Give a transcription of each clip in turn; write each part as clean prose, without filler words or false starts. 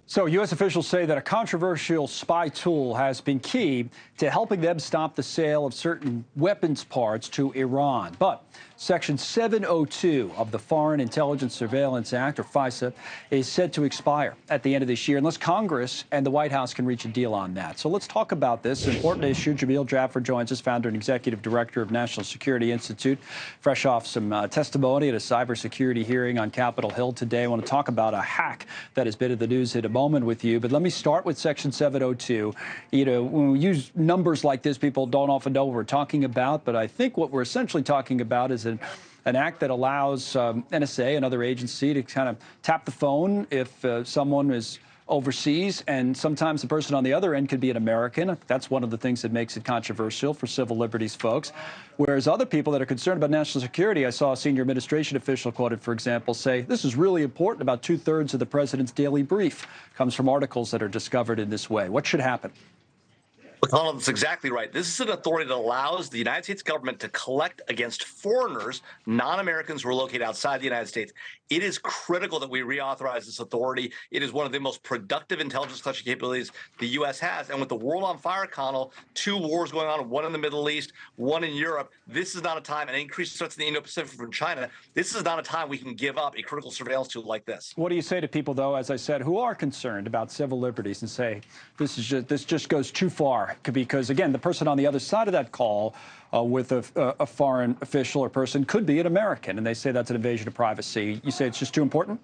So U.S. officials say that a controversial spy tool has been key to helping them stop the sale of certain weapons parts to Iran. But Section 702 of the Foreign Intelligence Surveillance Act, or FISA, is set to expire at the end of this year unless Congress and the White House can reach a deal on that. So let's talk about this important issue. Jamil Jaffer joins us, founder and executive director of National Security Institute, fresh off some testimony at a cybersecurity hearing on Capitol Hill today. I want to talk about a hack that has been in the news in a moment with you, but let me start with Section 702. You know, when we use numbers like this, people don't often know what we're talking about, but I think what we're essentially talking about is an act that allows NSA, another agency, to kind of tap the phone if someone is overseas, and sometimes the person on the other end could be an American. That's one of the things that makes it controversial for civil liberties folks. Whereas other people that are concerned about national security, I saw a senior administration official quoted, for example, say, this is really important. About 2/3 of the president's daily brief comes from articles that are discovered in this way. What should happen? Well, Connell, that's exactly right. This is an authority that allows the United States government to collect against foreigners, non-Americans who are located outside the United States. It is critical that we reauthorize this authority. It is one of the most productive intelligence collection capabilities the U.S. has. And with the world on fire, Connell, 2 wars going on, one in the Middle East, one in Europe, this is not a time, and increased threats in the Indo-Pacific from China, this is not a time we can give up a critical surveillance tool like this. What do you say to people, though, as I said, who are concerned about civil liberties and say, this just goes too far? Because, again, the person on the other side of that call with a foreign official or person could be an American, and they say that's an invasion of privacy. You say it's just too important?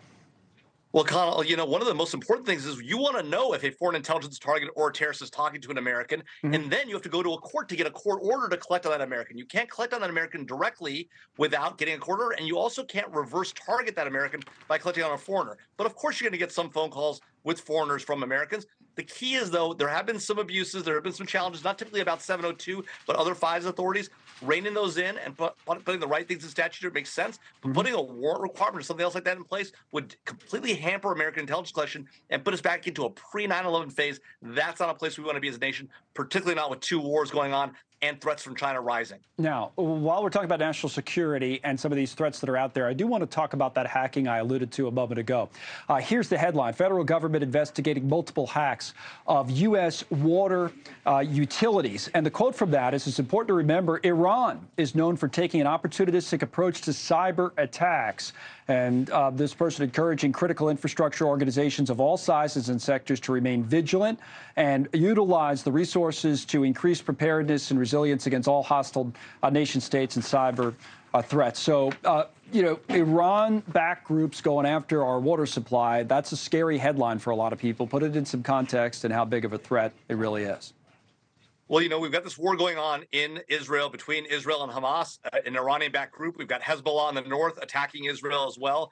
Well, Connell, you know, one of the most important things is you want to know if a foreign intelligence target or a terrorist is talking to an American, and then you have to go to a court to get a court order to collect on that American. You can't collect on that American directly without getting a court order, and you also can't reverse target that American by collecting on a foreigner. But of course, you're going to get some phone calls with foreigners from Americans. The key is, though, there have been some abuses. There have been some challenges, not typically about 702, but other FISA authorities. Reining those in and putting the right things in statute, it makes sense. But putting a warrant requirement or something else like that in place would completely hamper American intelligence collection and put us back into a pre-9/11 phase. That's not a place we want to be as a nation, particularly not with 2 wars going on and threats from China rising. Now, while we're talking about national security and some of these threats that are out there, I do want to talk about that hacking I alluded to a moment ago. Here's the headline. Federal government investigating multiple hacks of U.S. water utilities. And the quote from that is, it's important to remember, Iran is known for taking an opportunistic approach to cyber attacks. And this person encouraging critical infrastructure organizations of all sizes and sectors to remain vigilant and utilize the resources to increase preparedness and resilience against all hostile nation states and cyber threats. So, you know, Iran-backed groups going after our water supply, that's a scary headline for a lot of people. Put it in some context and how big of a threat it really is. Well, you know, we've got this war going on in Israel between Israel and Hamas, an Iranian-backed group. We've got Hezbollah in the north attacking Israel as well.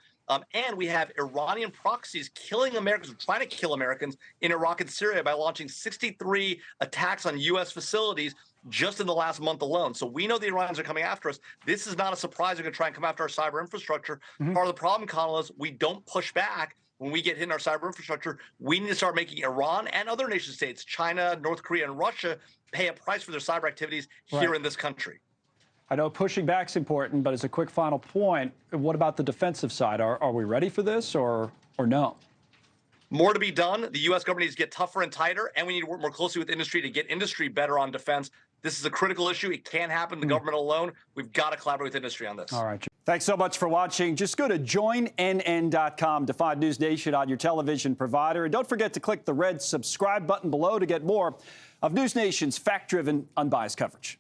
And we have Iranian proxies killing Americans, trying to kill Americans in Iraq and Syria by launching 63 attacks on U.S. facilities just in the last month alone. So we know the Iranians are coming after us. This is not a surprise. They're going to try and come after our cyber infrastructure. Part of the problem, Connell, is we don't push back. When we get hit in our cyber infrastructure, we need to start making Iran and other nation states, China, North Korea, and Russia, pay a price for their cyber activities here in this country. I know pushing back's important, but as a quick final point, what about the defensive side? Are we ready for this or no? More to be done. The U.S. government needs to get tougher and tighter, and we need to work more closely with industry to get industry better on defense. This is a critical issue. It can't happen the government alone. We've got to collaborate with industry on this. All right. Thanks so much for watching. Just go to joinnn.com to find NewsNation on your television provider. And don't forget to click the red subscribe button below to get more of NewsNation's fact-driven, unbiased coverage.